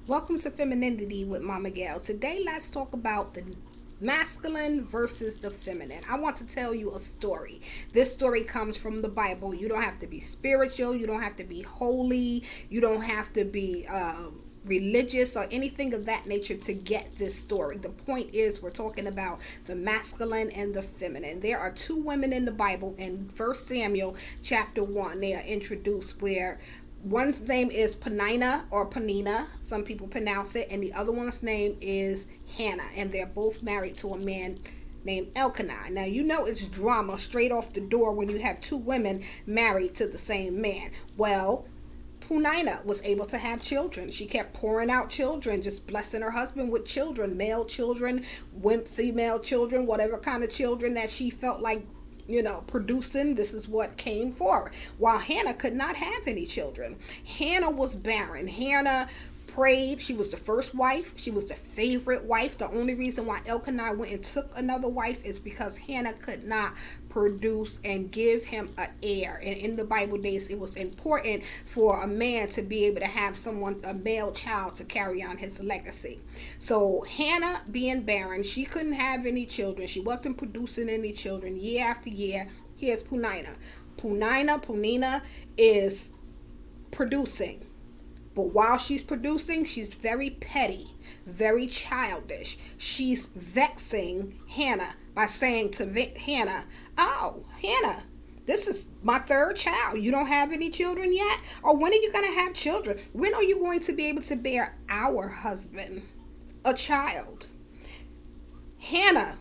Welcome to Femininity with Mama Gail. Today, let's talk about the masculine versus the feminine. I want to tell you a story. This story comes from the Bible. You don't have to be spiritual, you don't have to be holy, you don't have to be religious or anything of that nature to get this story. The point is, we're talking about the masculine and the feminine. There are two women in the Bible in 1 Samuel chapter 1. They are introduced where one's name is Puninnah or Puninnah, some people pronounce it, and the other one's name is Hannah, and they're both married to a man named Elkanah. Now you know it's drama straight off the door when you have two women married to the same man. Well, Puninnah was able to have children. She kept pouring out children, just blessing her husband with children, male children, female children, whatever kind of children that she felt like producing. This is what came forward. While Hannah could not have any children. Hannah was barren. Hannah prayed. She was the first wife. She was the favorite wife. The only reason why Elkanah went and took another wife is because Hannah could not produce and give him an heir. And in the Bible days, it was important for a man to be able to have a male child to carry on his legacy. So Hannah being barren, she couldn't have any children. She wasn't producing any children year after year. Here's Puninnah. Puninnah is producing. But while she's producing, she's very petty, very childish. She's vexing Hannah by saying to Hannah, "Oh, Hannah, this is my third child. You don't have any children yet? Or when are you going to have children? When are you going to be able to bear our husband a child?" Hannah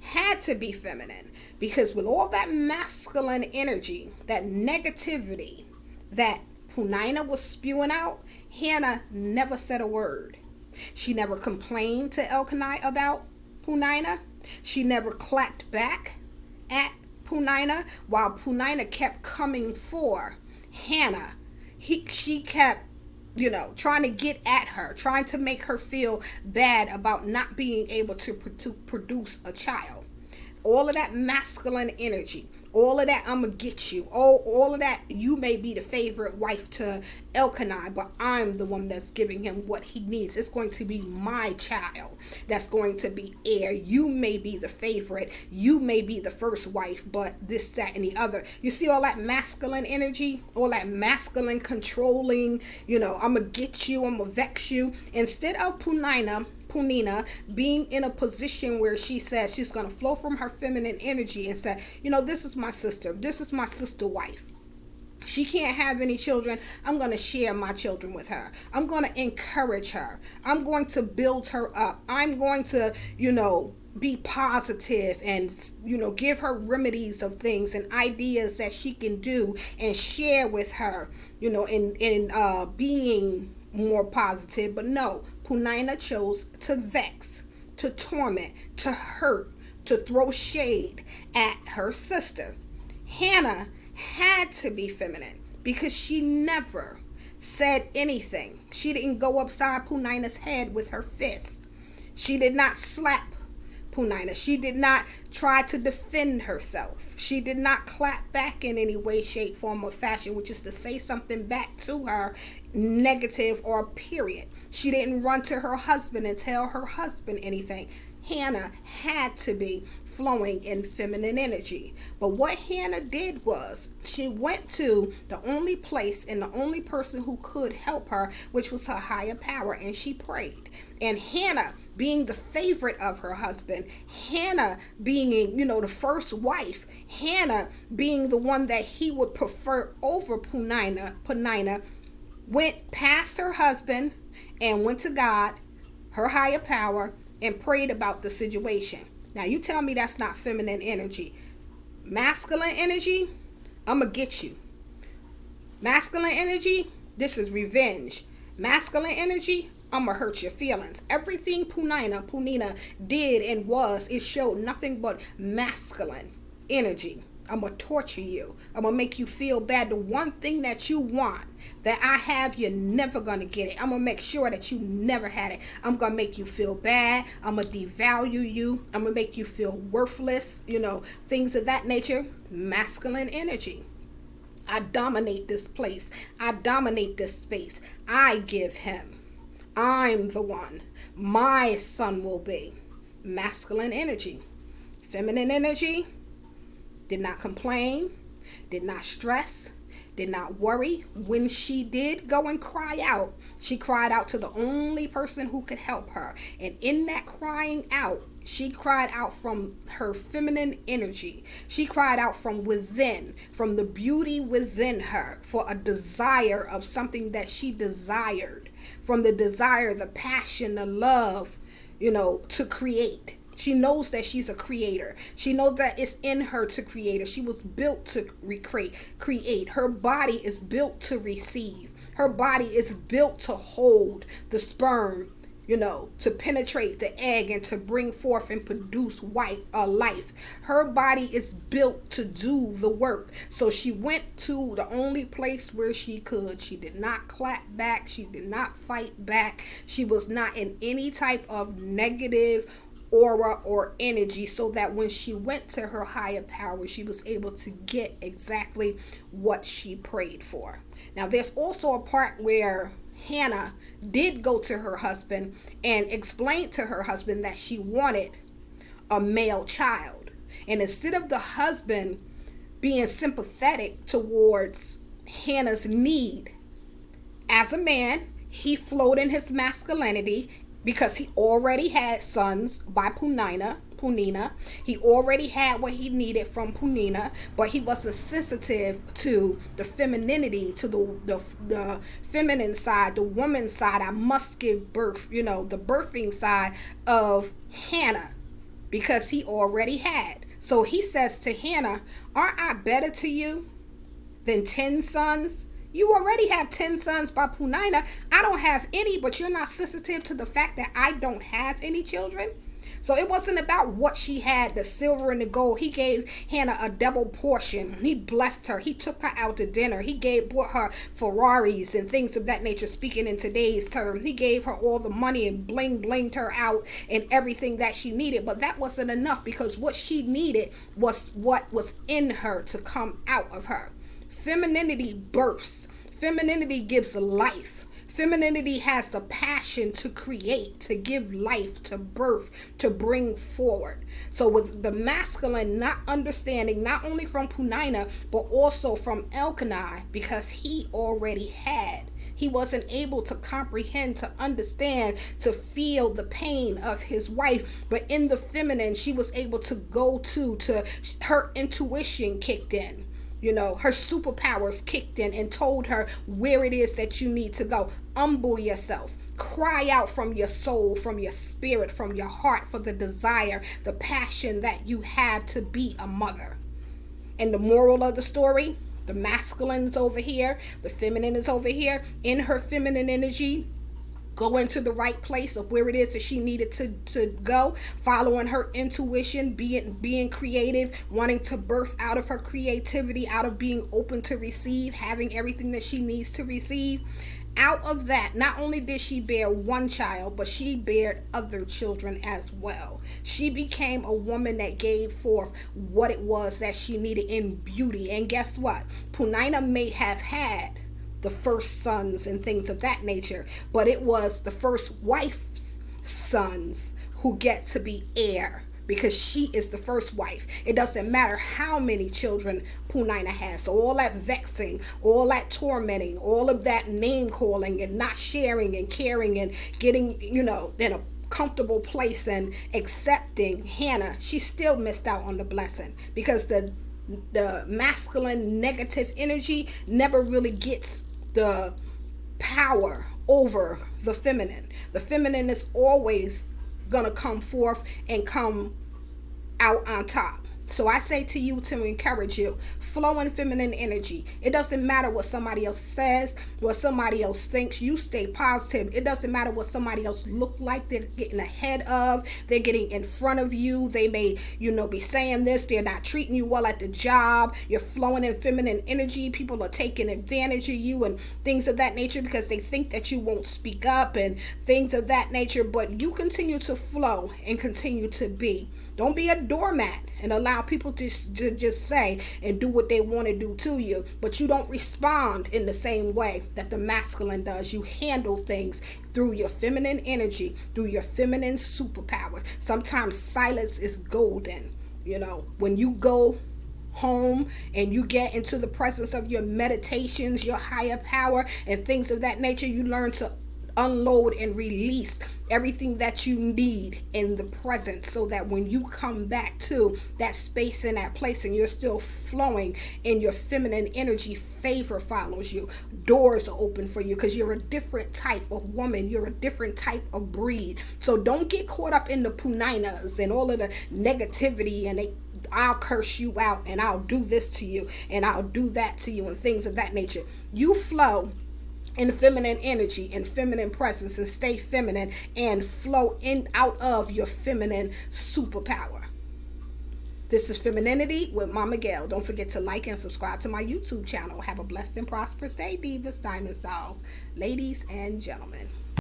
had to be feminine because with all that masculine energy, that negativity, that Puninnah was spewing out, Hannah never said a word. She never complained to Elkanah about Puninnah. She never clapped back at Puninnah while Puninnah kept coming for Hannah. She kept, trying to get at her, trying to make her feel bad about not being able to produce a child. All of that masculine energy, all of that I'm gonna get you, all of that, you may be the favorite wife to Elkanah, but I'm the one that's giving him what he needs. It's going to be my child that's going to be heir. You may be the favorite, you may be the first wife, but this, that, and the other. You see all that masculine energy, all that masculine controlling, I'm gonna get you, I'm gonna vex you. Instead of Puninnah being in a position where she said she's going to flow from her feminine energy and say, this is my sister. This is my sister wife. She can't have any children. I'm going to share my children with her. I'm going to encourage her. I'm going to build her up. I'm going to, be positive and, give her remedies of things and ideas that she can do and share with her, in being more positive. But no, Puninnah chose to vex, to torment, to hurt, to throw shade at her sister. Hannah had to be feminine because she never said anything. She didn't go upside Puninnah's head with her fist. She did not slap Puninnah. She did not try to defend herself. She did not clap back in any way, shape, form, or fashion, which is to say something back to her, negative or period. She didn't run to her husband and tell her husband anything. Hannah had to be flowing in feminine energy. But what Hannah did was she went to the only place and the only person who could help her, which was her higher power, and she prayed. And Hannah, being the favorite of her husband, Hannah being, the first wife, Hannah being the one that he would prefer over Puninnah, went past her husband and went to God, her higher power, and prayed about the situation. Now you tell me that's not feminine energy. Masculine energy, I'm gonna get you. Masculine energy, this is revenge. Masculine energy, I'm gonna hurt your feelings. Everything Puninnah did and was, it showed nothing but masculine energy. I'm gonna torture you. I'm gonna make you feel bad. The one thing that you want that I have, you're never gonna get it. I'm gonna make sure that you never had it. I'm gonna make you feel bad. I'm gonna devalue you. I'm gonna make you feel worthless, things of that nature. Masculine energy. I dominate this place. I dominate this space. I give him I'm the one. My son will be. Masculine energy. Feminine energy did not complain, did not stress, did not worry. When she did go and cry out, she cried out to the only person who could help her. And in that crying out, she cried out from her feminine energy. She cried out from within, from the beauty within her, for a desire of something that she desired. From the desire, the passion, the love, to create. She knows that she's a creator. She knows that it's in her to create. She was built to create. Her body is built to receive. Her body is built to hold the sperm, to penetrate the egg and to bring forth and produce life. Her body is built to do the work. So she went to the only place where she could. She did not clap back. She did not fight back. She was not in any type of negative aura or energy, so that when she went to her higher power, she was able to get exactly what she prayed for. Now, there's also a part where Hannah did go to her husband and explain to her husband that she wanted a male child. And instead of the husband being sympathetic towards Hannah's need, as a man, he flowed in his masculinity because he already had sons by Puninnah. He already had what he needed from Puninnah, but he wasn't sensitive to the femininity, to the feminine side, the woman side. I must give birth, the birthing side of Hannah, because he already had. So he says to Hannah, aren't I better to you than 10 sons? You already have 10 sons by Puninnah. I don't have any, but you're not sensitive to the fact that I don't have any children. So it wasn't about what she had, the silver and the gold. He gave Hannah a double portion. He blessed her. He took her out to dinner. He bought her Ferraris and things of that nature, speaking in today's term. He gave her all the money and blinged her out and everything that she needed. But that wasn't enough, because what she needed was what was in her to come out of her. Femininity bursts. Femininity gives life. Femininity has the passion to create, to give life, to birth, to bring forward. So with the masculine not understanding, not only from Puninnah, but also from Elkanah, because he already had. He wasn't able to comprehend, to understand, to feel the pain of his wife. But in the feminine, she was able to go to her intuition kicked in. Her superpowers kicked in and told her where it is that you need to go. Humble yourself. Cry out from your soul, from your spirit, from your heart, for the desire, the passion that you have to be a mother. And the moral of the story, the masculine is over here, the feminine is over here. In her feminine energy, go into the right place of where it is that she needed to go, following her intuition, being creative, wanting to birth out of her creativity, out of being open to receive, having everything that she needs to receive. Out of that, not only did she bear one child, but she bared other children as well. She became a woman that gave forth what it was that she needed in beauty. And guess what? Puninnah may have had the first sons and things of that nature, but it was the first wife's sons who get to be heir, because she is the first wife. It doesn't matter how many children Puninnah has. So all that vexing, all that tormenting, all of that name calling and not sharing and caring and getting, in a comfortable place and accepting Hannah, she still missed out on the blessing, because the masculine negative energy never really gets the power over the feminine. The feminine is always gonna come forth and come out on top. So I say to you, to encourage you, flow in feminine energy. It doesn't matter what somebody else says, what somebody else thinks. You stay positive. It doesn't matter what somebody else look like. They're getting ahead of. They're getting in front of you. They may, be saying this. They're not treating you well at the job. You're flowing in feminine energy. People are taking advantage of you and things of that nature because they think that you won't speak up and things of that nature. But you continue to flow and continue to be. Don't be a doormat and allow people to just say and do what they want to do to you. But you don't respond in the same way that the masculine does. You handle things through your feminine energy, through your feminine superpowers. Sometimes silence is golden. You know, when you go home and you get into the presence of your meditations, your higher power, and things of that nature, you learn to unload and release everything that you need in the present, so that when you come back to that space and that place and you're still flowing in your feminine energy, favor follows you, doors are open for you, because you're a different type of woman, you're a different type of breed. So don't get caught up in the Puninnahs and all of the negativity, and I'll curse you out, and I'll do this to you, and I'll do that to you, and things of that nature. You flow in feminine energy and feminine presence, and stay feminine and flow in out of your feminine superpower. This is Femininity with Mama Gail. Don't forget to like and subscribe to my YouTube channel. Have a blessed and prosperous day, divas, diamonds, dolls, ladies and gentlemen.